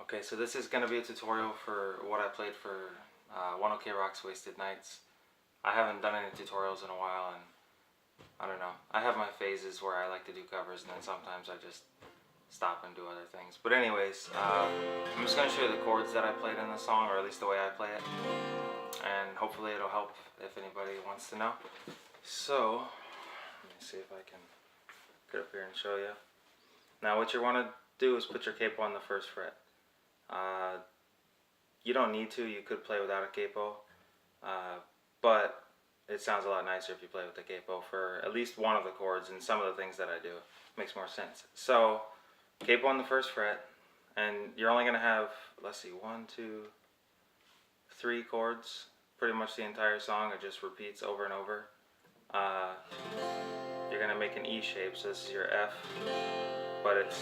Okay, so this is going to be a tutorial for what I played for One OK Rock's Wasted Nights. I haven't done any tutorials in a while, and I don't know. I have my phases where I like to do covers, and then sometimes I just stop and do other things. But anyways, I'm just going to show you the chords that I played in the song, or at least the way I play it. And hopefully it'll help if anybody wants to know. So, let me see if I can get up here and show you. Now what you want to do is put your capo on the first fret. You don't need to, you could play without a capo, but it sounds a lot nicer if you play with the capo for at least one of the chords, and some of the things that I do makes more sense. So, capo on the first fret, and you're only going to have, let's see, 1, 2, 3 chords, pretty much the entire song. It just repeats over and over. You're going to make an E shape, so this is your F, but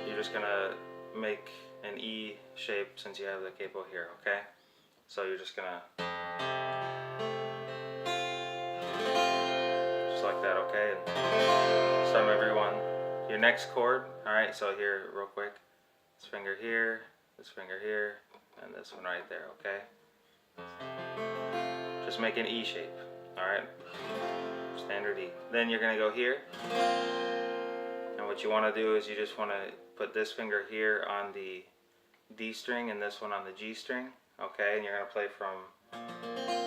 you're just going to make an E shape since you have the capo here, okay? So you're just gonna, just like that, okay? And strum everyone. Your next chord, alright, so here, real quick, this finger here, and this one right there, okay? Just make an E shape, alright? Standard E. Then you're gonna go here, and what you want to do is you just want to put this finger here on the D string and this one on the G string, okay, and you're going to play from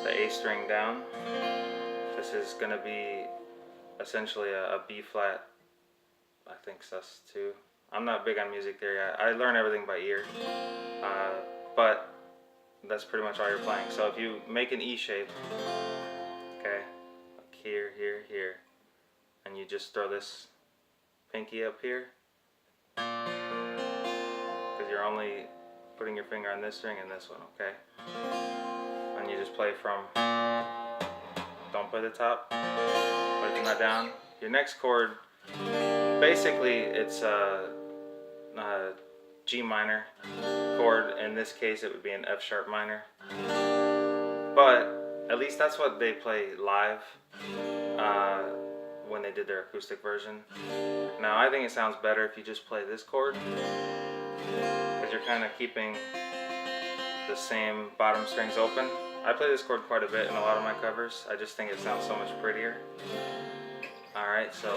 the A string down. This is going to be essentially a B flat, I think sus2. I'm not big on music theory, I learn everything by ear, but that's pretty much all you're playing. So if you make an E shape, okay, like here, here, here, and you just throw this pinky up here, because you're only putting your finger on this string and this one, okay? And you just play from, don't play the top, play from that down. Your next chord, basically it's a G minor chord. In this case it would be an F sharp minor, but at least that's what they play live when they did their acoustic version. Now I think it sounds better if you just play this chord, because you're kind of keeping the same bottom strings open. I play this chord quite a bit in a lot of my covers. I just think it sounds so much prettier. Alright, so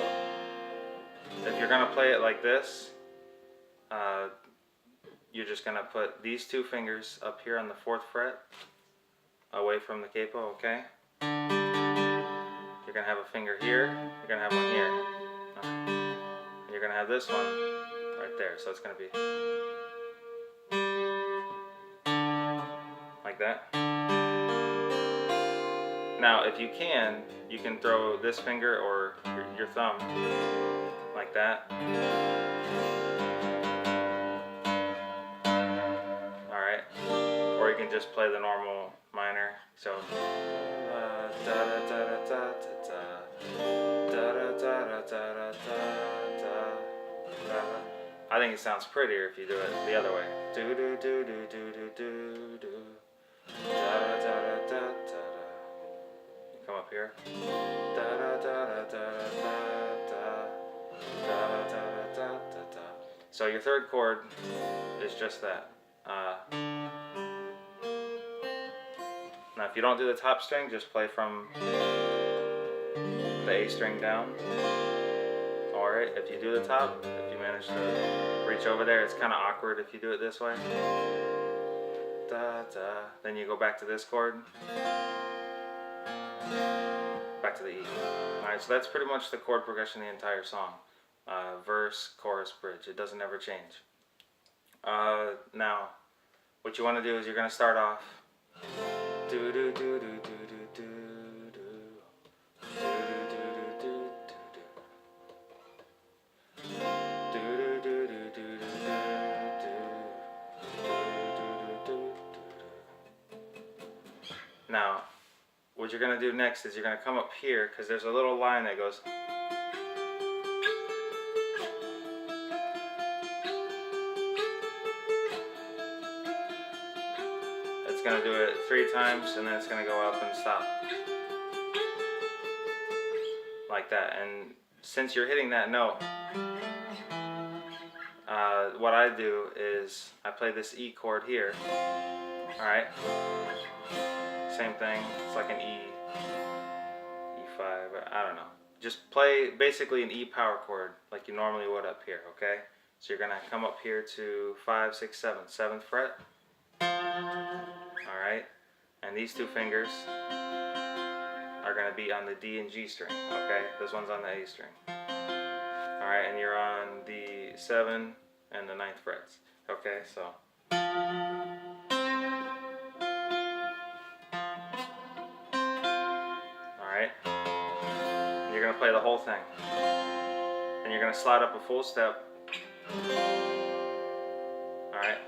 if you're going to play it like this, you're just going to put these two fingers up here on the 4th fret away from the capo, okay? You're going to have a finger here, you're going to have one here, and you're going to have this one right there, so it's going to be like that. Now if you can throw this finger or your thumb like that. Alright, or you can just play the normal minor, so I think it sounds prettier if you do it the other way. Do do do do do do do do. Da da da da da da. You come up here. Da da da da da da da da da da. So your third chord is just that. Now if you don't do the top string, just play from the A string down. Alright, if you do the top, if you manage to reach over there, it's kind of awkward if you do it this way. Da, da. Then you go back to this chord, back to the E. Alright, so that's pretty much the chord progression of the entire song. Verse, chorus, bridge. It doesn't ever change. Now, what you want to do is you're going to start off do do do do do do do do. Now, what you're going to do next is you're going to come up here, because there's a little line that goes. It's going to do it 3 times, and then it's going to go up and stop. Like that. And since you're hitting that note, what I do is I play this E chord here. Alright? Same thing. It's like an E5, I don't know. Just play basically an E power chord like you normally would up here, okay? So you're going to come up here to 5, 6, 7, 7th fret. Alright? And these two fingers are going to be on the D and G string, okay? This one's on the A string. Alright, and you're on the 7 and the 9th frets. Okay, so. Alright. You're going to play the whole thing. And you're going to slide up a full step. Alright.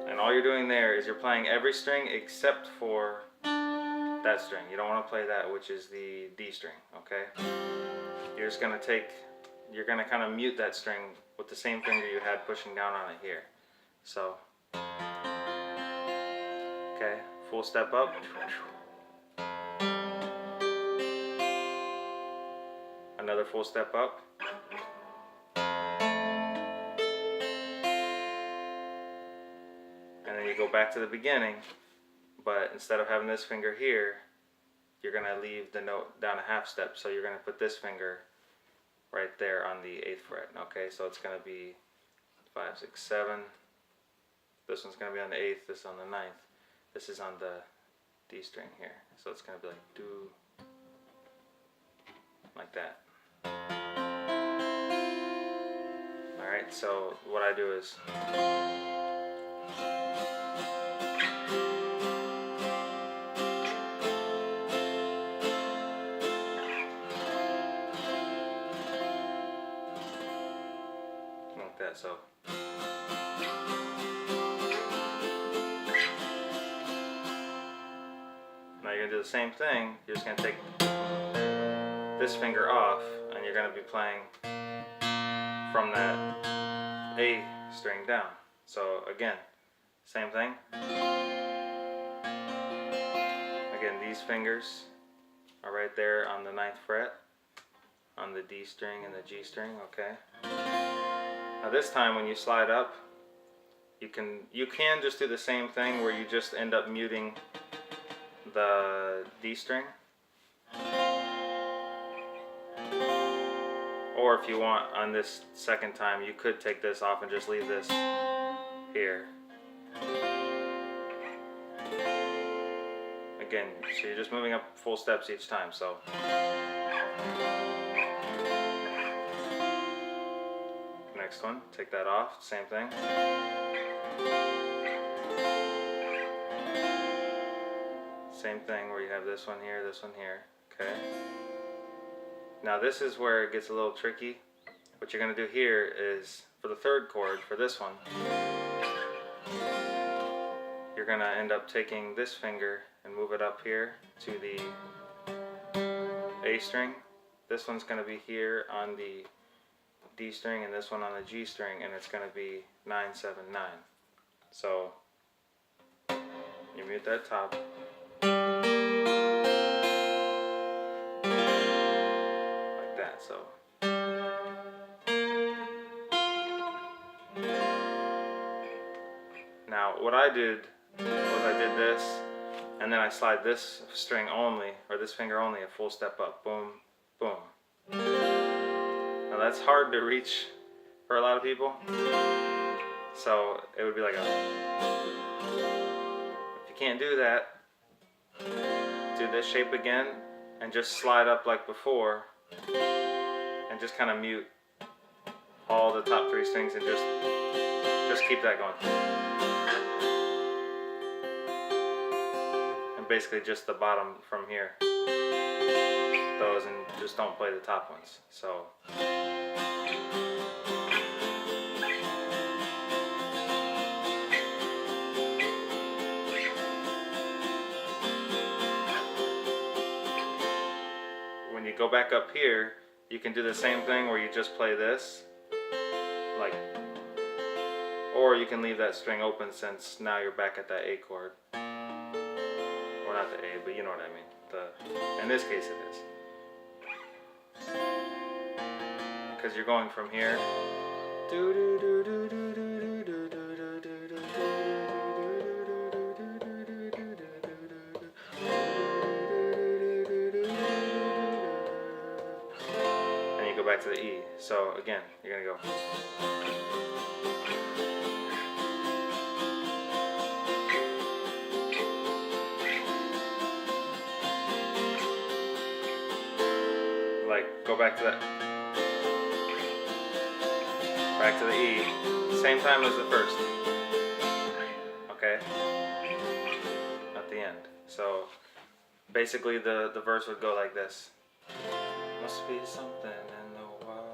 And all you're doing there is you're playing every string except for that string. You don't want to play that, which is the D string, okay? You're just going to take, you're going to kind of mute that string with the same finger you had pushing down on it here. So, okay, full step up. Another full step up. And then you go back to the beginning, but instead of having this finger here, you're going to leave the note down a half step. So you're going to put this finger right there on the 8th fret. Okay, so it's going to be 5, 6, 7. This one's going to be on the 8th, this on the 9th. This is on the D string here. So it's going to be like do, like that. Alright, so what I do is like that, so now you're going to do the same thing. You're just going to take this finger off and you're going to be playing from that A string down. So again, same thing. Again, these fingers are right there on the 9th fret, on the D string and the G string, okay? Now this time when you slide up, you can just do the same thing where you just end up muting the D string. Or if you want, on this second time, you could take this off and just leave this here. Again, so you're just moving up full steps each time, so. Next one, take that off, same thing. Same thing where you have this one here, okay? Now this is where it gets a little tricky. What you're going to do here is, for the 3rd chord, for this one, you're going to end up taking this finger and move it up here to the A string. This one's going to be here on the D string and this one on the G string, and it's going to be 9, 7, 9. So you mute that top. So now what I did was I did this and then I slide this string only, or this finger only, a full step up, boom, boom. Now that's hard to reach for a lot of people, so it would be like a, if you can't do that, do this shape again and just slide up like before. And just kind of mute all the top 3 strings and just keep that going. And basically just the bottom from here. Those, and just don't play the top ones. So. When you go back up here, you can do the same thing where you just play this, like, or you can leave that string open since now you're back at that A chord. Or not the A, but you know what I mean. In this case it is. because you're going from here. And you go back to the E. So again, you're gonna go. Like, go back to that. Back to the E. Same time as the first. Okay? At the end. So, basically the verse would go like this. Must be something in the water.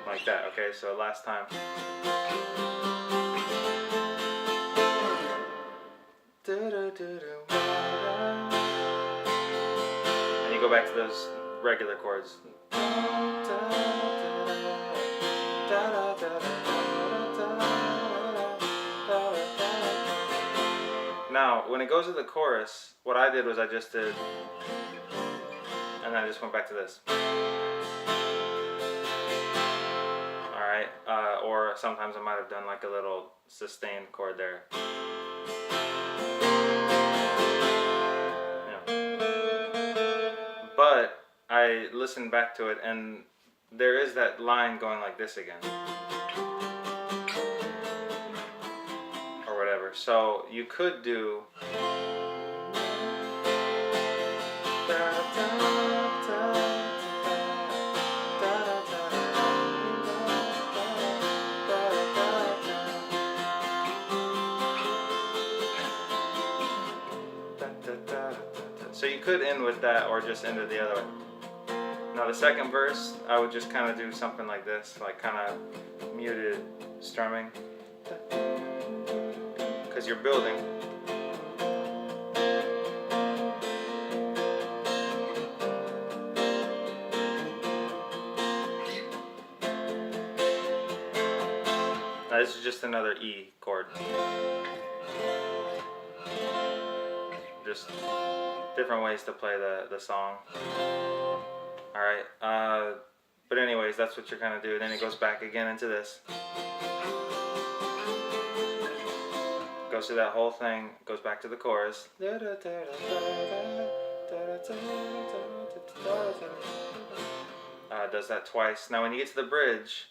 Like that, okay? So last time. And you go back to those regular chords. Now, when it goes to the chorus, what I did was I just did, and I just went back to this. Alright, or sometimes I might have done like a little sustained chord there. Yeah. But I listened back to it, and there is that line going like this again. Or whatever. So you could do. So you could end with that, or just end it the other way. Now the second verse, I would just kind of do something like this, like kind of muted strumming, because you're building. Now this is just another E chord. Just different ways to play the song. Alright, but anyways, that's what you're gonna do. Then it goes back again into this. Goes through that whole thing, goes back to the chorus. Does that twice. Now when you get to the bridge,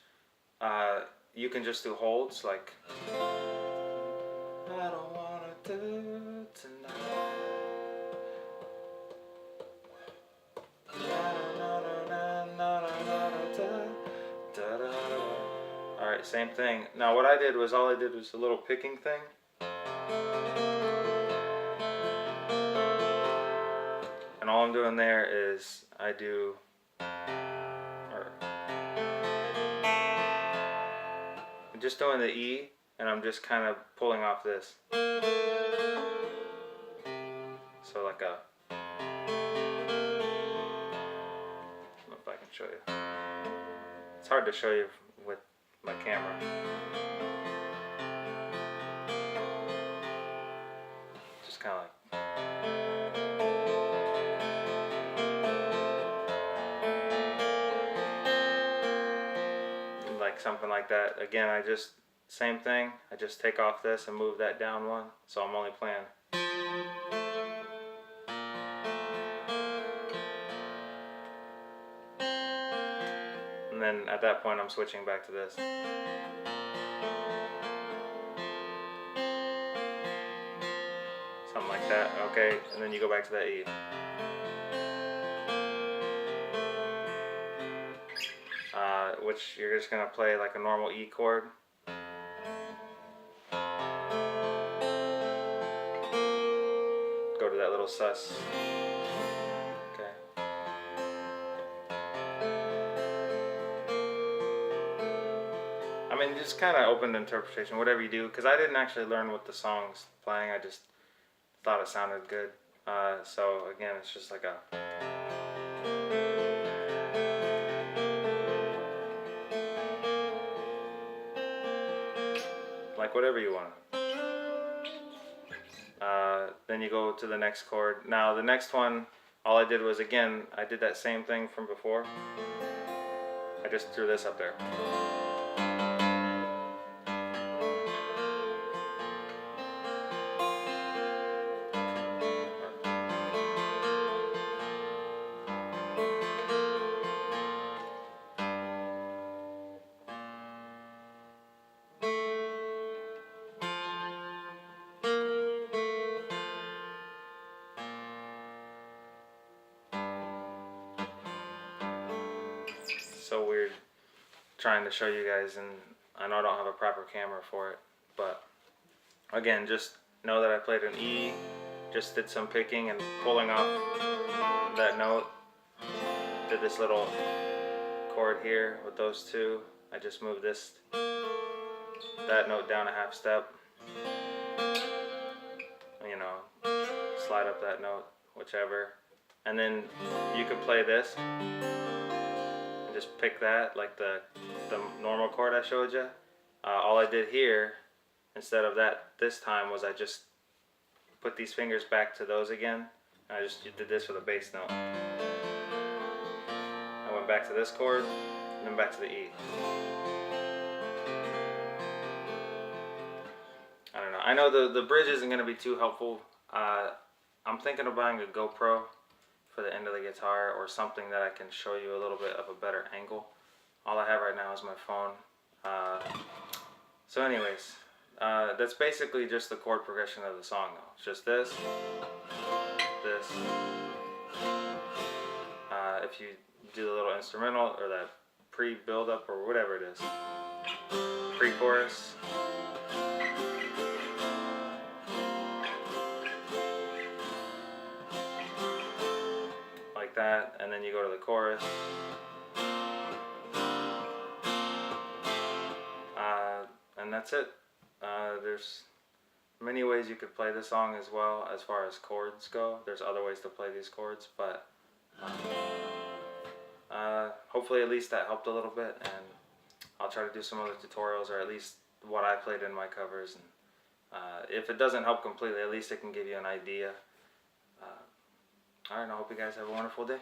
you can just do holds, like I don't wanna do tonight. Alright, same thing. Now what I did was, all I did was a little picking thing. And all I'm doing there is I do, I'm just doing the E, and I'm just kind of pulling off this. So like a, I don't know if I can show you. It's hard to show you with my camera. Just kind of like something like that. Again, I just, same thing, I just take off this and move that down one, so I'm only playing. And then at that point I'm switching back to this. Something like that, okay, and then you go back to that E. Which you're just going to play like a normal E chord. Go to that little sus. Okay. I mean, just kind of open to interpretation, whatever you do, because I didn't actually learn what the song's playing. I just thought it sounded good. So again, it's just like a. Like whatever you want. Then you go to the next chord. Now the next one, all I did was, again, I did that same thing from before. I just threw this up there. So weird trying to show you guys, and I know I don't have a proper camera for it, but again, just know that I played an E, just did some picking and pulling off that note, did this little chord here with those two. I just moved that note down a half step, you know, slide up that note, whichever, and then you could play this. Just pick that, like the normal chord I showed you. All I did here, instead of that this time, was I just put these fingers back to those again. And I just did this for the bass note. I went back to this chord, and then back to the E. I don't know. I know the bridge isn't going to be too helpful. I'm thinking of buying a GoPro for the end of the guitar, or something that I can show you a little bit of a better angle. All I have right now is my phone. So anyways, that's basically just the chord progression of the song though. It's just this. If you do the little instrumental, or that pre-build-up, or whatever it is, pre-chorus. That, and then you go to the chorus, and that's it. There's many ways you could play the song as well, as far as chords go. There's other ways to play these chords, but hopefully at least that helped a little bit, and I'll try to do some other tutorials, or at least what I played in my covers, and if it doesn't help completely, at least it can give you an idea. Alright, I hope you guys have a wonderful day.